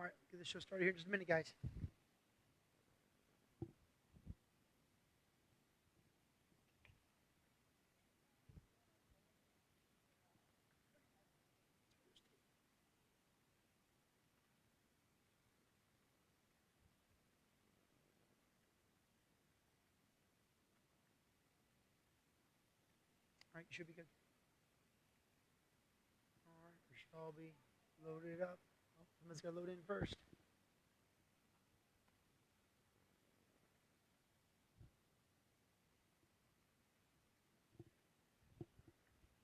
All right, get the show started here in just a minute, guys. All right, you should be good. All right, we should all be loaded up. Oh, someone's got to load in first.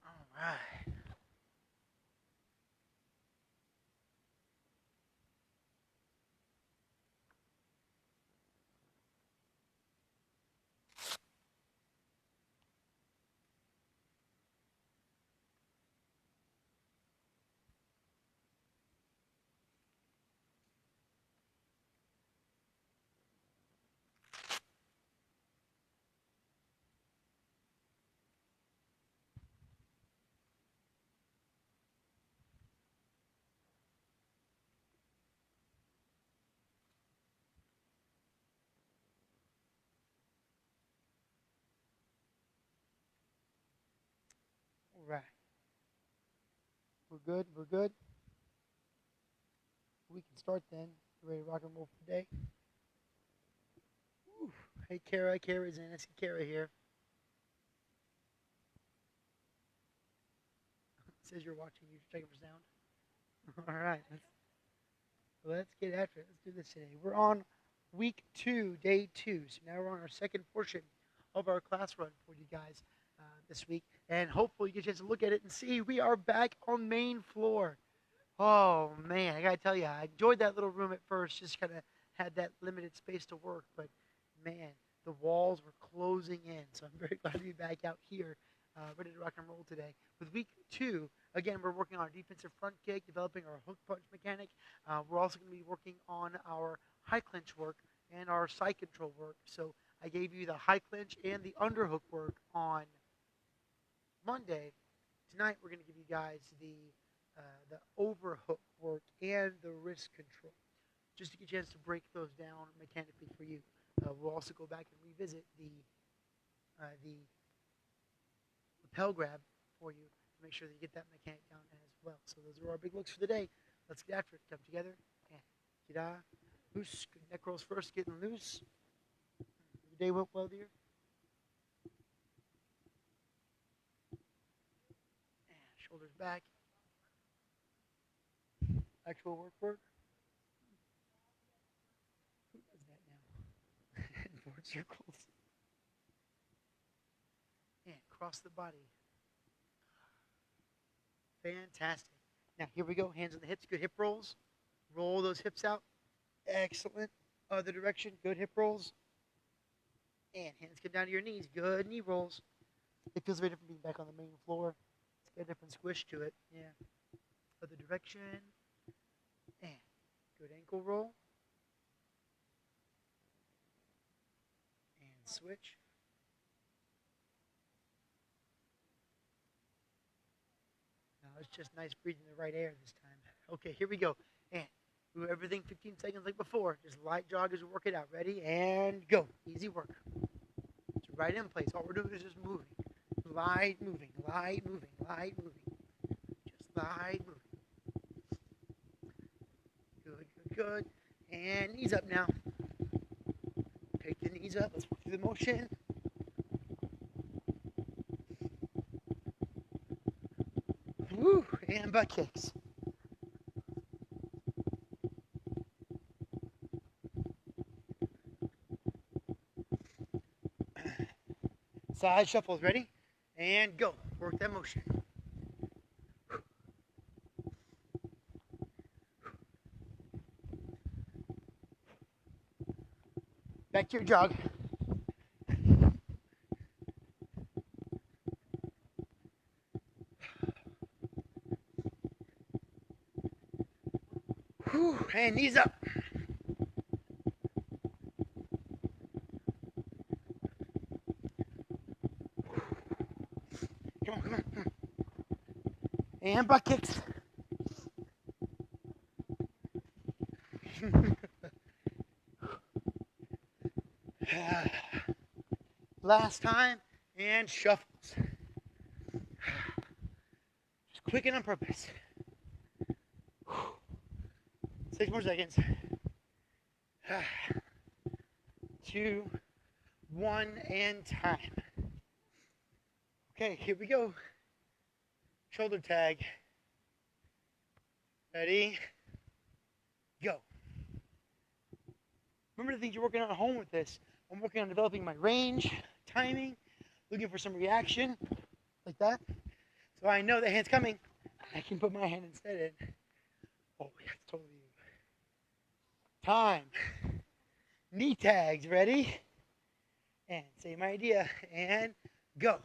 All right. All right. We're good. We're good. We can start then. You ready to rock and roll for the day? Whew. Hey, Kara. Kara's in. I see Kara here. It says you're watching. You're checking for sound. All right. Let's get after it. Let's do this today. We're on week 2, day 2. So now we're on our second portion of our class run for you guys this week. And hopefully you get a chance to look at it and see we are back on main floor. Oh, man. I got to tell you, I enjoyed that little room at first. Just kind of had that limited space to work. But, man, the walls were closing in. So I'm very glad to be back out here, ready to rock and roll today. With week 2, again, we're working on our defensive front kick, developing our hook punch mechanic. We're also going to be working on our high clinch work and our side control work. So I gave you the high clinch and the underhook work on Monday. Tonight we're going to give you guys the overhook work and the wrist control, just to get a chance to break those down mechanically for you. We'll also go back and revisit the lapel grab for you to make sure that you get that mechanic down as well. So those are our big looks for the day. Let's get after it. Come together and get loose. Good neck rolls first, getting loose. Your day went well, dear. And shoulders back. Actual work. Who does that now? And forward circles. And cross the body. Fantastic. Now, here we go. Hands on the hips. Good hip rolls. Roll those hips out. Excellent. Other direction. Good hip rolls. And hands come down to your knees. Good knee rolls. It feels very different being back on the main floor. It's got a different squish to it. Yeah. Other direction. And good ankle roll. And switch. No, it's just nice breathing the right air this time. Okay, here we go. And do everything 15 seconds like before. Just light jog as we work it out. Ready? And go. Easy work. It's right in place. All we're doing is just moving. Light moving. Light moving. Light moving. Just light moving. Good. And knees up now. Pick the knees up. Let's work through the motion. Woo! And butt kicks. Side shuffles. Ready? And go. Work that motion. Back to your jog. Whew, and knees up. Come on. And butt kicks. Last time, and shuffles. Just quicken on purpose. 6 more seconds. 2, 1, and time. Okay, here we go. Shoulder tag. Ready? Go. Remember the things you're working on at home with this. I'm working on developing my range, timing, looking for some reaction, like that. So I know the hand's coming. I can put my hand instead in. Oh, yeah, it's totally you. Time. Knee tags, ready? And same idea, and go.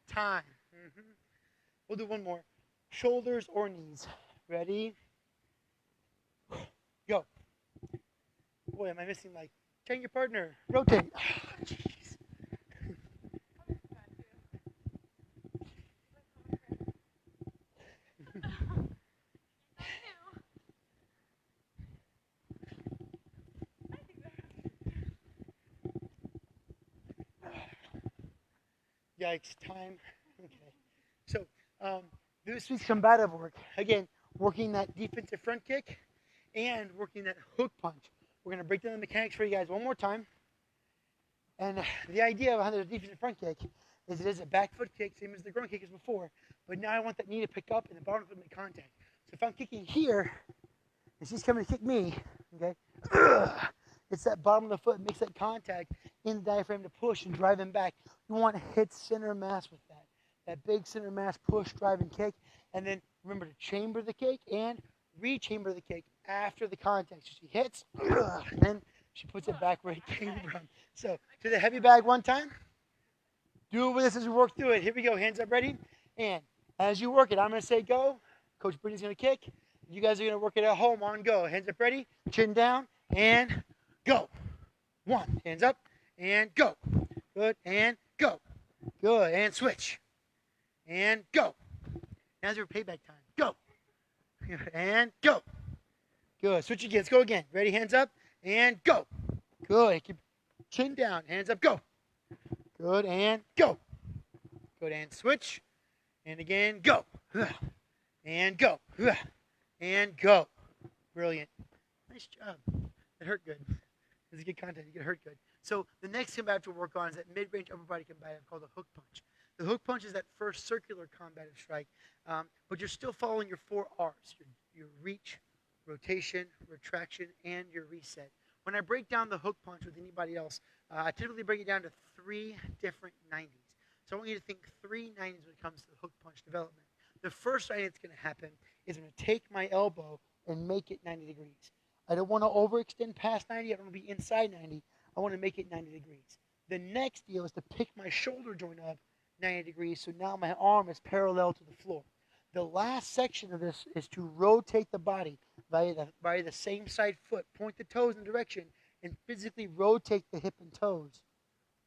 Time. We'll do one more. Shoulders or knees. Ready? Go. Boy, am I missing like, change your partner. Rotate. Jeez. Yikes, time. Okay. So, this week's combative work. Again, working that defensive front kick and working that hook punch. We're going to break down the mechanics for you guys one more time. And the idea behind the defensive front kick is it is a back foot kick, same as the groin kick as before. But now I want that knee to pick up and the bottom foot to make contact. So if I'm kicking here, and she's coming to kick me, okay, it's that bottom of the foot makes that contact in the diaphragm to push and drive him back. You want to hit center mass with that. That big center mass push, drive, and kick. And then remember to chamber the kick and re-chamber the kick after the contact. So she hits, and then she puts it back where it came from. So to the heavy bag one time. Do it with us as we work through it. Here we go. Hands up, ready? And as you work it, I'm going to say go. Coach Brittany's going to kick. You guys are going to work it at home on go. Hands up, ready? Chin down, and go. 1. Hands up, and go. Good, and go. Good, and switch. And go. Now's your payback time. Go. And go. Good. Switch again. Let's go again. Ready? Hands up, and go. Good. Keep chin down. Hands up, go. Good, and go. Good, and switch. And again, go. And go. And go. Brilliant. Nice job. That hurt good. It's good content. You get hurt good. So the next combative to work on is that mid-range upper body combative called the hook punch. The hook punch is that first circular combative strike, but you're still following your 4 R's, your reach, rotation, retraction, and your reset. When I break down the hook punch with anybody else, I typically break it down to 3 different 90s. So I want you to think 3 90s when it comes to the hook punch development. The first 90 that's going to happen is I'm going to take my elbow and make it 90 degrees. I don't want to overextend past 90. I don't want to be inside 90. I want to make it 90 degrees. The next deal is to pick my shoulder joint up 90 degrees, so now my arm is parallel to the floor. The last section of this is to rotate the body by the same side foot, point the toes in direction, and physically rotate the hip and toes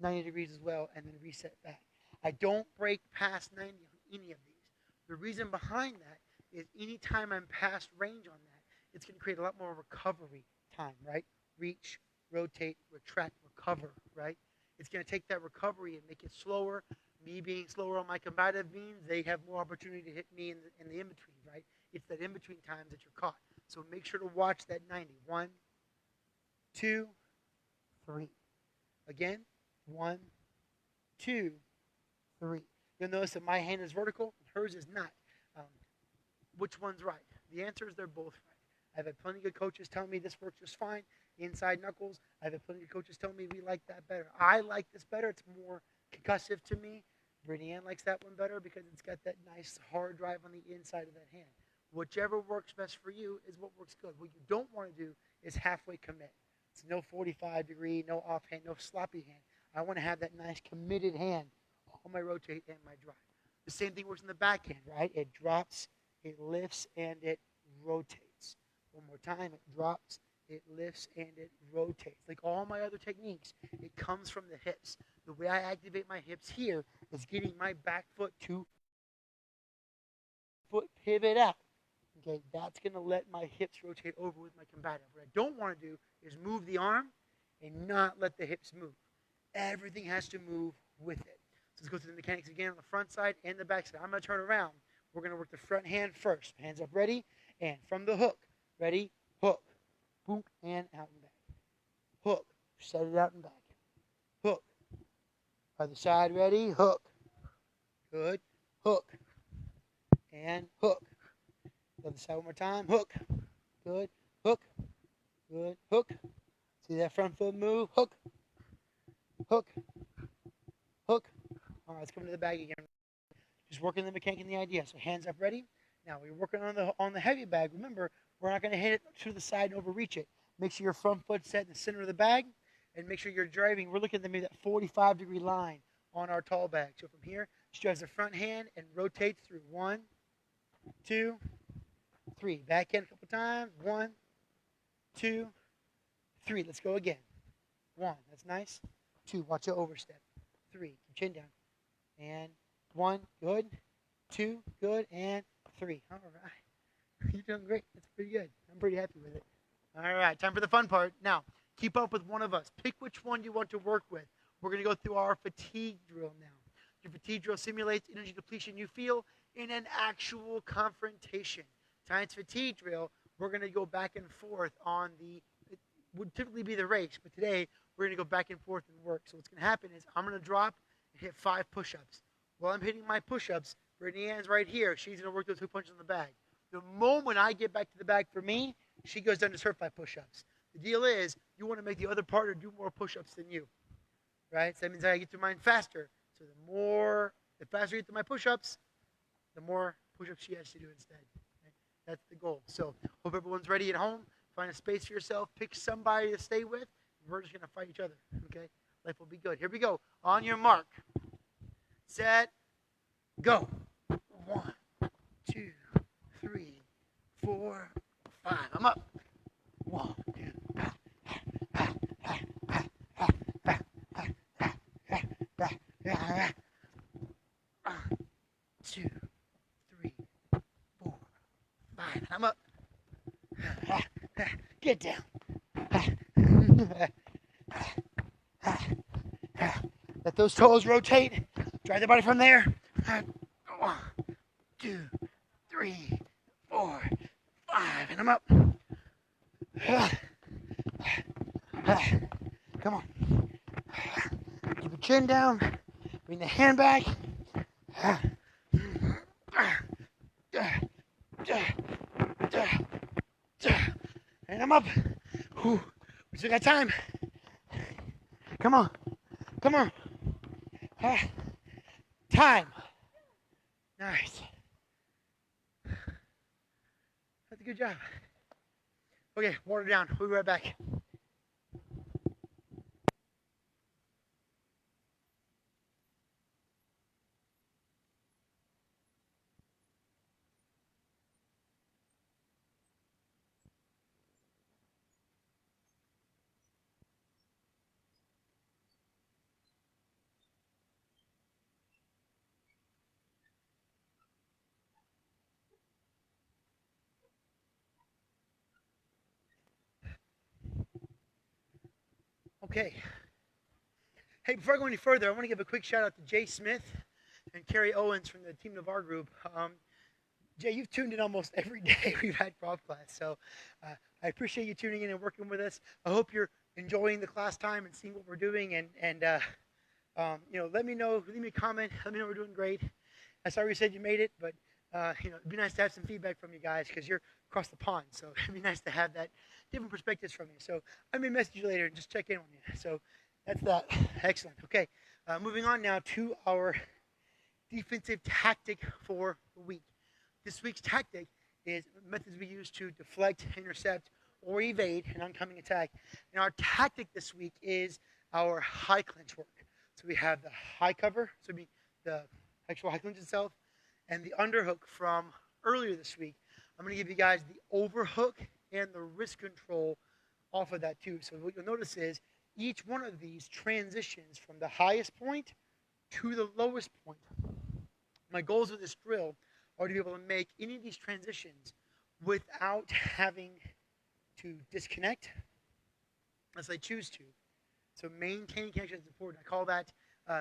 90 degrees as well, and then reset back. I don't break past 90 on any of these. The reason behind that is anytime I'm past range on that, it's going to create a lot more recovery time, right? Reach, rotate, retract, recover, right? It's going to take that recovery and make it slower. Me being slower on my combative means they have more opportunity to hit me in the in-between, right? It's that in-between times that you're caught. So make sure to watch that 90. 1, 2, 3. Again, 1, 2, 3. You'll notice that my hand is vertical and hers is not. Which one's right? The answer is they're both right. I've had plenty of coaches tell me this works just fine. Inside knuckles. I've had plenty of coaches tell me we like that better. I like this better. It's more concussive to me. Brittany Ann likes that one better because it's got that nice hard drive on the inside of that hand. Whichever works best for you is what works good. What you don't want to do is halfway commit. It's no 45 degree, no offhand, no sloppy hand. I want to have that nice committed hand on my rotate and my drive. The same thing works in the backhand, right? It drops it lifts, and it rotates. One more time, it drops, it lifts, and it rotates. Like all my other techniques, it comes from the hips. The way I activate my hips here is getting my back foot to foot pivot out. Okay, that's going to let my hips rotate over with my combative. What I don't want to do is move the arm and not let the hips move. Everything has to move with it. So let's go through the mechanics again on the front side and the back side. I'm going to turn around. We're going to work the front hand first. Hands up, ready, and from the hook. Ready, hook, boom, and out and back. Hook, set it out and back. Hook. Other side, ready, hook. Good, hook, and hook. Other side one more time, hook. Good, hook. Good, hook. See that front foot move, hook. Hook. Hook. All right, let's come to the bag again. Just working the mechanic and the idea. So hands up, ready. Now we're working on the heavy bag. Remember, we're not going to hit it to the side and overreach it. Make sure your front foot's set in the center of the bag, and make sure you're driving. We're looking at maybe that 45-degree line on our tall bag. So from here, just drives the front hand and rotates through. 1, 2, 3. Back in a couple times. 1, 2, 3. Let's go again. 1. That's nice. 2. Watch your overstep. 3. Keep chin down. And 1. Good. 2. Good. And 3. All right. You're doing great. That's pretty good. I'm pretty happy with it. All right. Time for the fun part. Now, keep up with one of us. Pick which one you want to work with. We're going to go through our fatigue drill now. Your fatigue drill simulates energy depletion you feel in an actual confrontation. Tonight's fatigue drill, we're going to go back and forth on it would typically be the race, but today we're going to go back and forth and work. So what's going to happen is I'm going to drop and hit 5 push-ups. While I'm hitting my push-ups, Brittany Ann's right here. She's going to work those 2 punches on the bag. The moment I get back to the bag for me, she goes down to her 5 push-ups. The deal is you want to make the other partner do more push-ups than you, right? So that means I get through mine faster. So the faster I get through my push-ups, the more push-ups she has to do instead. Right? That's the goal. So hope everyone's ready at home. Find a space for yourself. Pick somebody to stay with. We're just going to fight each other, okay? Life will be good. Here we go. On your mark. Set. Go. 1, 2, 3, 4, 5. I'm up. 1, 2, 3, 4, 5. I'm up. Get down. Let those toes rotate. Drive the body from there. 1, 2, 3, 4, 5. And I'm up. Come on. Keep your chin down. Bring the hand back. And I'm up. Whew. We still got time. Come on. Come on. Time. Nice. That's a good job. Okay, water down. We'll be right back. Okay. Hey, before I go any further, I want to give a quick shout out to Jay Smith and Carrie Owens from the Team Navarre group. Jay, you've tuned in almost every day we've had Krav class, so I appreciate you tuning in and working with us. I hope you're enjoying the class time and seeing what we're doing, and let me know, leave me a comment, let me know we're doing great. I saw you said you made it, but it'd be nice to have some feedback from you guys because you're across the pond, so it'd be nice to have that different perspectives from you. So I may message you later and just check in on you. So that's that. Excellent. Okay, moving on now to our defensive tactic for the week. This week's tactic is methods we use to deflect, intercept, or evade an oncoming attack. And our tactic this week is our high clinch work. So we have the high cover, so the actual high clinch itself, and the underhook from earlier this week, I'm going to give you guys the overhook and the wrist control off of that too. So what you'll notice is each one of these transitions from the highest point to the lowest point. My goals with this drill are to be able to make any of these transitions without having to disconnect unless I choose to. So maintaining connection is important. I call that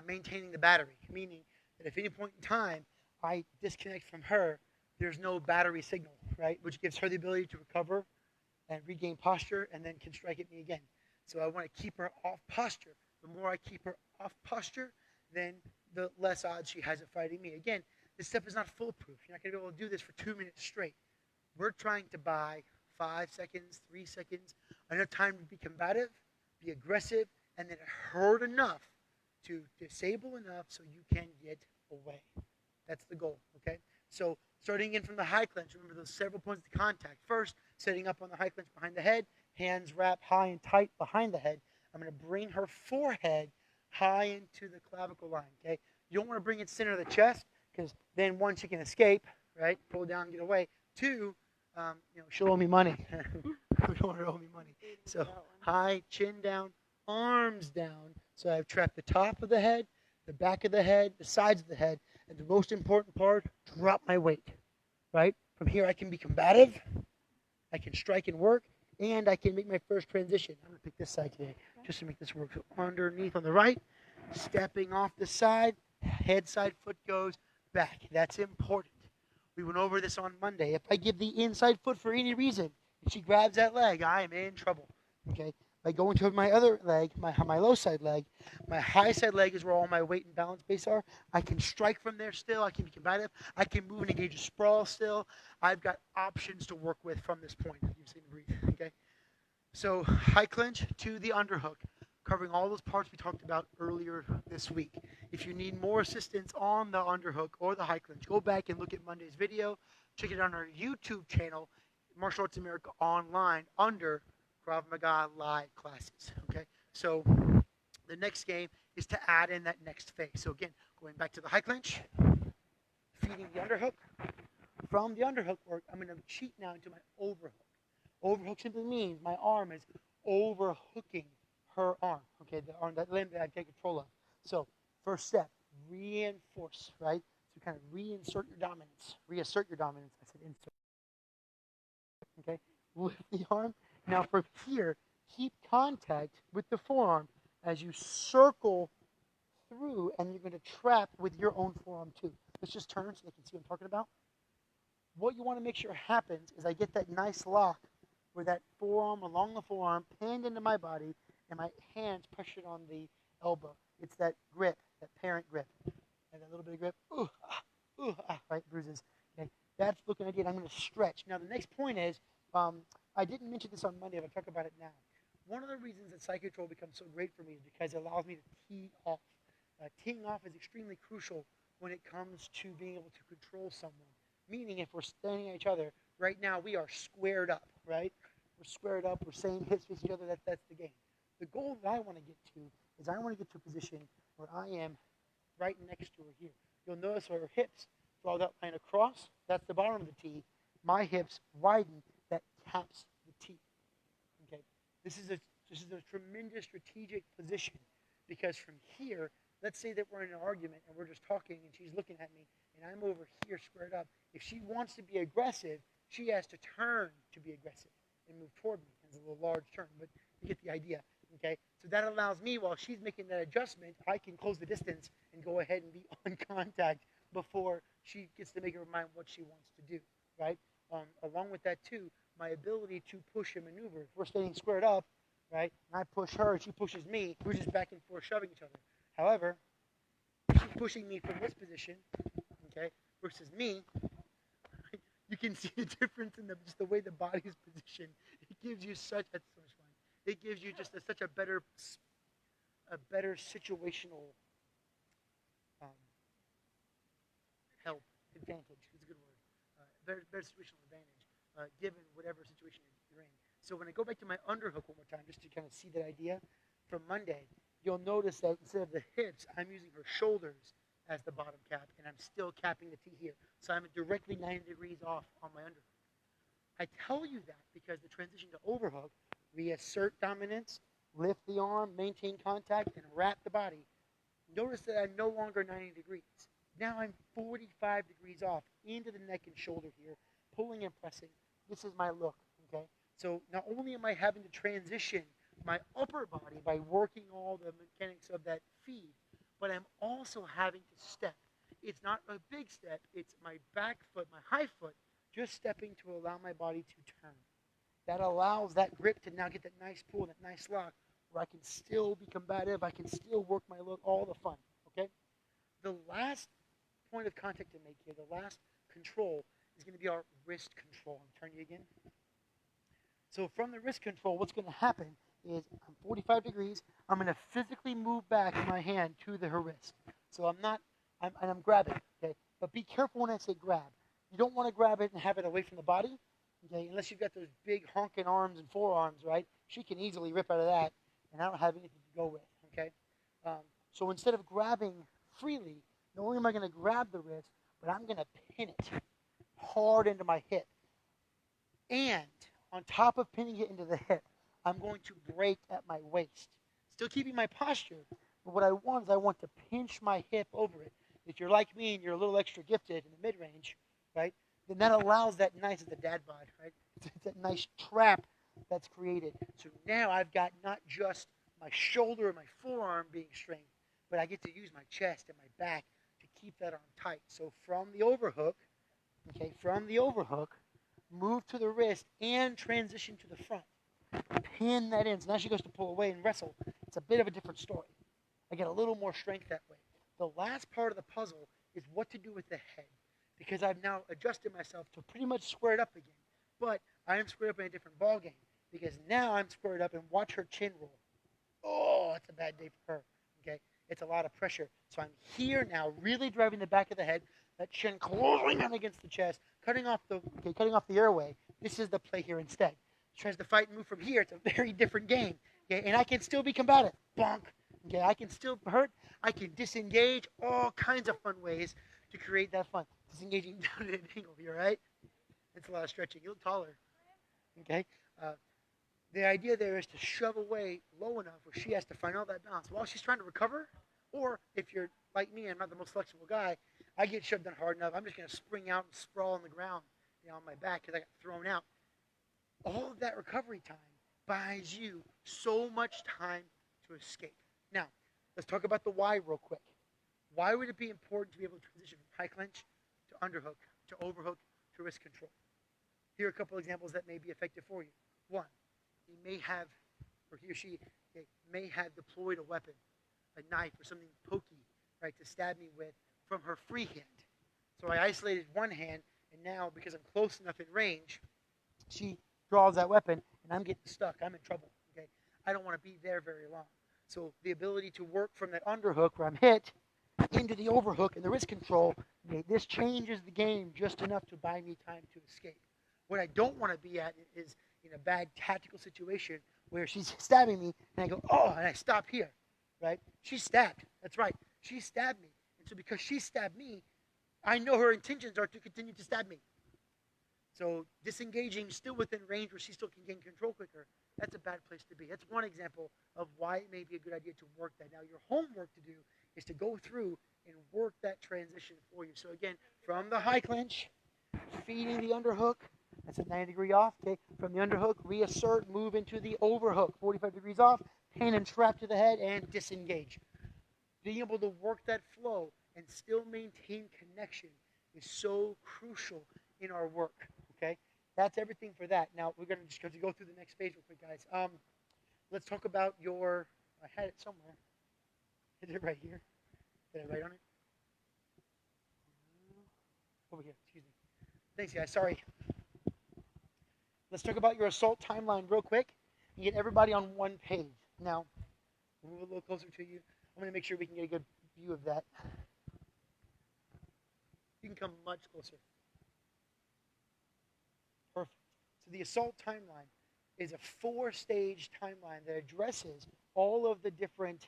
maintaining the battery, meaning that if at any point in time I disconnect from her, there's no battery signal, right? Which gives her the ability to recover and regain posture and then can strike at me again. So I want to keep her off posture. The more I keep her off posture, then the less odds she has of fighting me. Again, this stuff is not foolproof. You're not going to be able to do this for 2 minutes straight. We're trying to buy 5 seconds, 3 seconds, enough time to be combative, be aggressive, and then hurt enough to disable enough so you can get away. That's the goal, okay? So starting in from the high clench, remember those several points of contact. First, setting up on the high clench behind the head, hands wrapped high and tight behind the head. I'm going to bring her forehead high into the clavicle line, okay? You don't want to bring it center of the chest because then one, she can escape, right? Pull down, get away. Two, she'll owe me money. We don't want her to owe me money. So high, chin down, arms down. So I've trapped the top of the head, the back of the head, the sides of the head, and the most important part, drop my weight, right? From here, I can be combative, I can strike and work, and I can make my first transition. I'm going to pick this side today just to make this work. So underneath on the right, stepping off the side, head, side, foot goes back. That's important. We went over this on Monday. If I give the inside foot for any reason, and she grabs that leg, I am in trouble, okay? If I go into my other leg, my low side leg, my high side leg is where all my weight and balance base are. I can strike from there still. I can be combative. I can move and engage a sprawl still. I've got options to work with from this point. You've seen me breathe, okay? So high clench to the underhook, covering all those parts we talked about earlier this week. If you need more assistance on the underhook or the high clench, go back and look at Monday's video. Check it out on our YouTube channel, Martial Arts America Online, under Krav Maga live classes, okay? So the next game is to add in that next phase. So again, going back to the high clench, feeding the underhook. From the underhook work, I'm going to cheat now into my overhook. Overhook simply means my arm is overhooking her arm, okay, the arm, that limb that I take control of. So first step, reinforce, right? So kind of reassert your dominance. I said insert, okay? Lift the arm. Now from here, keep contact with the forearm as you circle through, and you're going to trap with your own forearm too. Let's just turn so they can see what I'm talking about. What you want to make sure happens is I get that nice lock where that forearm along the forearm pinned into my body and my hands pressured on the elbow. It's that grip, that parent grip. And that little bit of grip, right, bruises. Okay, that's looking at it. I'm going to stretch. Now the next point is, I didn't mention this on Monday, but I'll talk about it now. One of the reasons that Psych Control becomes so great for me is because it allows me to tee off. Teeing off is extremely crucial when it comes to being able to control someone. Meaning if we're standing at each other, right now we are squared up, right? We're squared up, we're saying hips face each other, that's the game. The goal that I want to get to is I want to get to a position where I am right next to her here. You'll notice her hips draw that line across, that's the bottom of the tee. My hips widen, that caps the tee. Okay, this is a tremendous strategic position because from here, let's say that we're in an argument and we're just talking and she's looking at me and I'm over here squared up. If she wants to be aggressive, she has to turn to be aggressive and move toward me. It's a little large turn, but you get the idea. Okay, so that allows me, while she's making that adjustment, I can close the distance and go ahead and be on contact before she gets to make her mind what she wants to do, right? Along with that, too, my ability to push and maneuver. If we're standing squared up, right, and I push her, she pushes me, we're just back and forth shoving each other. However, if she's pushing me from this position, okay, versus me, right, you can see the difference in just the way the body is positioned. It gives you such, that's so much fun. It gives you just such a better situational help, advantage. It's a good word. Better situational advantage, given whatever situation you're in. So when I go back to my underhook one more time, just to kind of see that idea from Monday, you'll notice that instead of the hips, I'm using her shoulders as the bottom cap, and I'm still capping the T here. So I'm directly 90 degrees off on my underhook. I tell you that because the transition to overhook, reassert dominance, lift the arm, maintain contact, and wrap the body. Notice that I'm no longer 90 degrees. Now I'm 45 degrees off into the neck and shoulder here, pulling and pressing. This is my look, okay? So not only am I having to transition my upper body by working all the mechanics of that feed, but I'm also having to step. It's not a big step. It's my back foot, my high foot, just stepping to allow my body to turn. That allows that grip to now get that nice pull, that nice lock, where I can still be combative. I can still work my look, all the fun, okay? The last point of contact to make here, the last control, is going to be our wrist control. I'm turning you again. So from the wrist control, what's going to happen is I'm 45 degrees. I'm going to physically move back my hand to the wrist. So I'm grabbing, okay? But be careful when I say grab. You don't want to grab it and have it away from the body, okay? Unless you've got those big honking arms and forearms, right? She can easily rip out of that, and I don't have anything to go with, okay? So instead of grabbing freely, not only am I going to grab the wrist, but I'm going to pin it hard into my hip. And on top of pinning it into the hip, I'm going to break at my waist. Still keeping my posture, but what I want is I want to pinch my hip over it. If you're like me and you're a little extra gifted in the mid-range, right, then that allows that nice, as a dad bod, right, that nice trap that's created. So now I've got not just my shoulder and my forearm being strained, but I get to use my chest and my back to keep that arm tight. So from the overhook, move to the wrist and transition to the front. Pin that in. So now she goes to pull away and wrestle. It's a bit of a different story. I get a little more strength that way. The last part of the puzzle is what to do with the head, because I've now adjusted myself to pretty much squared up again. But I am squared up in a different ball game, because now I'm squared up and watch her chin roll. Oh, it's a bad day for her. Okay, it's a lot of pressure. So I'm here now, really driving the back of the head, that chin closing down against the chest, cutting off the airway. This is the play here instead. She tries to fight and move from here. It's a very different game. Okay, and I can still be combative. Bonk. Okay, I can still hurt. I can disengage. All kinds of fun ways to create that fun. Disengaging down at an angle here, right? It's a lot of stretching. You look taller. Okay. The idea there is to shove away low enough where she has to find all that balance while she's trying to recover. Or if you're like me, I'm not the most flexible guy, I get shoved in hard enough, I'm just going to spring out and sprawl on the ground, on my back, because I got thrown out. All of that recovery time buys you so much time to escape. Now, let's talk about the why real quick. Why would it be important to be able to transition from high clinch to underhook to overhook to wrist control? Here are a couple examples that may be effective for you. One, he may have, or he or she may have deployed a weapon, a knife or something pokey, right, to stab me with from her free hand. So I isolated one hand, and now because I'm close enough in range, she draws that weapon, and I'm getting stuck. I'm in trouble. Okay, I don't want to be there very long. So the ability to work from that underhook where I'm hit into the overhook and the wrist control, this changes the game just enough to buy me time to escape. What I don't want to be at is in a bad tactical situation where she's stabbing me, and I go, oh, and I stop here, right? She's stabbed. That's right. She stabbed me. And so because she stabbed me, I know her intentions are to continue to stab me. So disengaging still within range where she still can gain control quicker, that's a bad place to be. That's one example of why it may be a good idea to work that. Now, your homework to do is to go through and work that transition for you. So again, from the high clinch, feeding the underhook, that's a 90-degree off. Okay, from the underhook, reassert, move into the overhook, 45 degrees off, pin and trap to the head, and disengage. Being able to work that flow and still maintain connection is so crucial in our work. Okay, that's everything for that. Now we're going to just go through the next page real quick, guys. Let's talk about your. I had it somewhere. Is it right here? Did I write on it? Over here. Excuse me. Thanks, guys. Sorry. Let's talk about your assault timeline real quick and get everybody on one page. Now, move a little closer to you. I'm going to make sure we can get a good view of that. You can come much closer. Perfect. So the assault timeline is a 4-stage timeline that addresses all of the different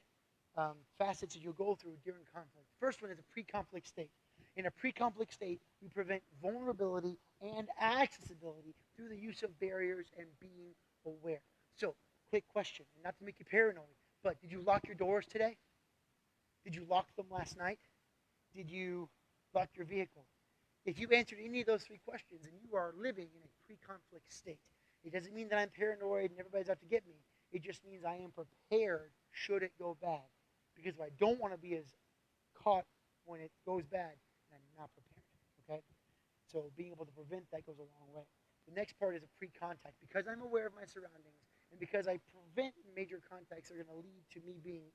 facets that you'll go through during conflict. First one is a pre-conflict state. In a pre-conflict state, we prevent vulnerability and accessibility through the use of barriers and being aware. So, quick question, and not to make you paranoid, but did you lock your doors today? Did you lock them last night? Did you lock your vehicle? If you answered any of those three questions, then you are living in a pre-conflict state. It doesn't mean that I'm paranoid and everybody's out to get me. It just means I am prepared should it go bad. Because I don't want to be as caught when it goes bad and I'm not prepared. Okay? So being able to prevent that goes a long way. The next part is a pre-contact. Because I'm aware of my surroundings and because I prevent major contacts that are going to lead to me being,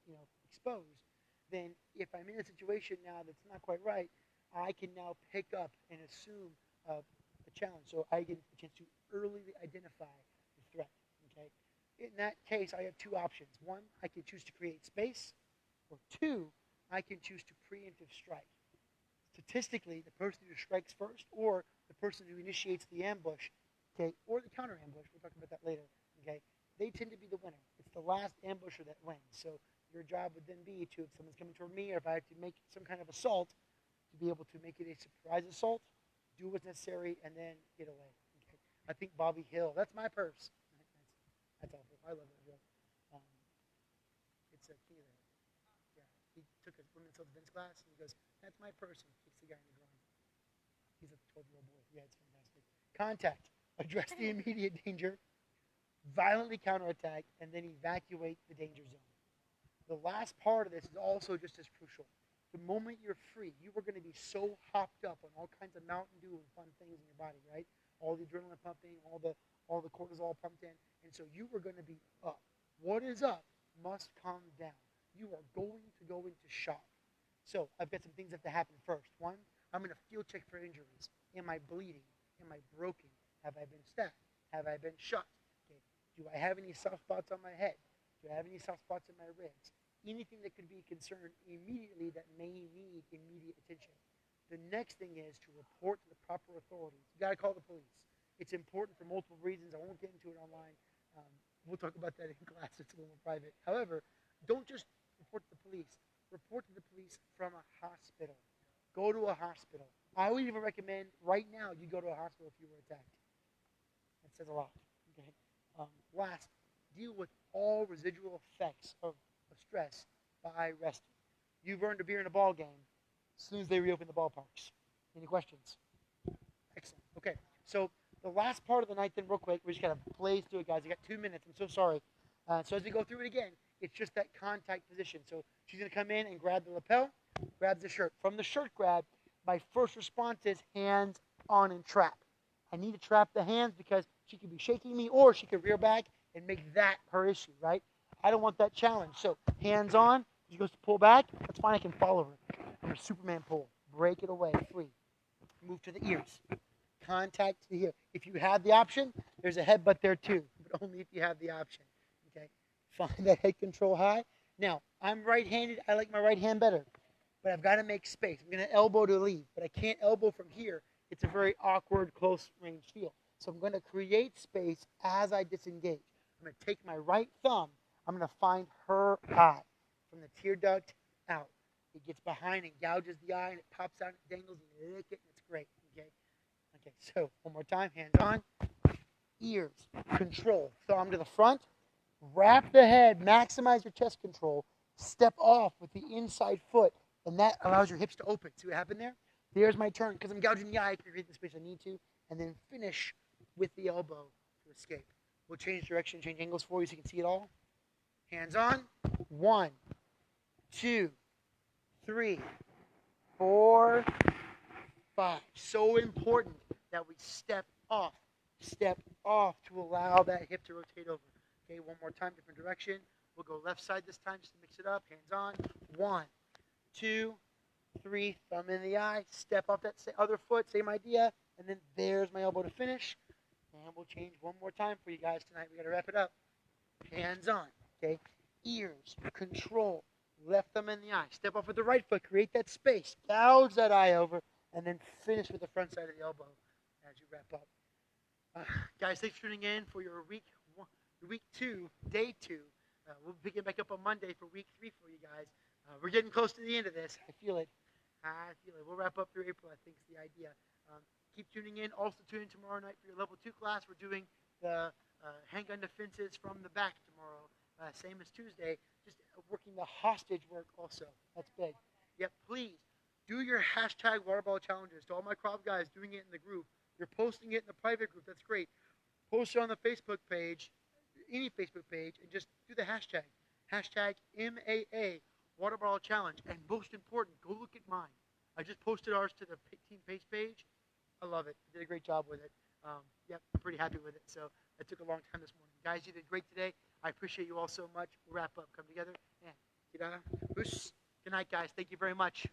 exposed, then if I'm in a situation now that's not quite right, I can now pick up and assume a challenge. So I get a chance to early identify the threat. Okay? In that case, I have two options. One, I can choose to create space, or two, I can choose to preemptive strike. Statistically, the person who strikes first, or the person who initiates the ambush, okay, or the counter ambush, we'll talk about that later, okay, they tend to be the winner. It's the last ambusher that wins. So your job would then be to, if someone's coming toward me, or if I have to make some kind of assault, to be able to make it a surprise assault, do what's necessary, and then get away. Okay? I think Bobby Hill, that's my purse. That's awful. I love that joke. It's a king of the hill. Yeah. He took a women's self-defense class, and he goes, that's my purse, and kicks the guy in the groin. He's a 12-year-old boy. Yeah, it's fantastic. Contact. Address the immediate danger. Violently counterattack, and then evacuate the danger zone. The last part of this is also just as crucial. The moment you're free, you are going to be so hopped up on all kinds of Mountain Dew and fun things in your body, right? All the adrenaline pumping, all the cortisol pumped in, and so you are going to be up. What is up must calm down. You are going to go into shock. So I've got some things that have to happen first. One, I'm going to field check for injuries. Am I bleeding? Am I broken? Have I been stabbed? Have I been shot? Okay. Do I have any soft spots on my head? Do I have any soft spots in my ribs? Anything that could be a concern immediately that may need immediate attention. The next thing is to report to the proper authorities. You got to call the police. It's important for multiple reasons. I won't get into it online. We'll talk about that in class. It's a little more private. However, don't just report to the police. Report to the police from a hospital. Go to a hospital. I would even recommend right now you go to a hospital if you were attacked. That says a lot. Okay. Last, deal with all residual effects of stress by resting. You've earned a beer in a ball game as soon as they reopen the ballparks. Any questions? Excellent. Okay, so the last part of the night then real quick, we just got to blaze through it, guys. I got 2 minutes. I'm so sorry. So as we go through it again, it's just that contact position. So she's going to come in and grab the lapel, grabs the shirt. From the shirt grab, my first response is hands on and trap. I need to trap the hands because she could be shaking me or she could rear back and make that her issue, right? I don't want that challenge. So hands on, she goes to pull back. That's fine, I can follow her. I'm a Superman pull. Break it away, free. Move to the ears. Contact to the ear. If you have the option, there's a headbutt there too, but only if you have the option. Okay? Find that head control high. Now, I'm right-handed. I like my right hand better, but I've got to make space. I'm going to elbow to leave, but I can't elbow from here. It's a very awkward, close-range feel. So I'm going to create space as I disengage. I'm going to take my right thumb. I'm going to find her eye from the tear duct out. It gets behind and gouges the eye, and it pops out, and it dangles, and you lick it, and it's great. Okay? Okay, so one more time. Hands on. Ears. Control. Thumb to the front. Wrap the head. Maximize your chest control. Step off with the inside foot, and that allows your hips to open. See what happened there? There's my turn. Because I'm gouging the eye, I can create the space I need to, and then finish with the elbow to escape. We'll change direction, change angles for you so you can see it all. Hands on. 1, 2, 3, 4, 5. So important that we step off to allow that hip to rotate over. Okay, one more time, different direction. We'll go left side this time just to mix it up. Hands on. 1, 2, 3. Thumb in the eye. Step off that other foot. Same idea. And then there's my elbow to finish. And we'll change one more time for you guys tonight. We got to wrap it up. Hands on. Okay. Ears. Control. Left thumb in the eye. Step off with the right foot. Create that space. Gouge that eye over. And then finish with the front side of the elbow as you wrap up. Guys, thanks for tuning in for your week 2, day 2 We'll pick it back up on Monday for week 3 for you guys. We're getting close to the end of this. I feel it. I feel it. We'll wrap up through April, I think is the idea. Keep tuning in. Also tune in tomorrow night for your level 2 class. We're doing the handgun defenses from the back tomorrow. Same as Tuesday. Just working the hostage work also. That's big. Yep, please do your hashtag water bottle challenges. To all my Krav guys doing it in the group. You're posting it in the private group. That's great. Post it on the Facebook page, any Facebook page, and just do the hashtag. Hashtag MAA Water Bottle Challenge. And most important, go look at mine. I just posted ours to the team page. I love it. You did a great job with it. Yep, I'm pretty happy with it. So it took a long time this morning. Guys, you did great today. I appreciate you all so much. We'll wrap up. Come together. And good night, guys. Thank you very much.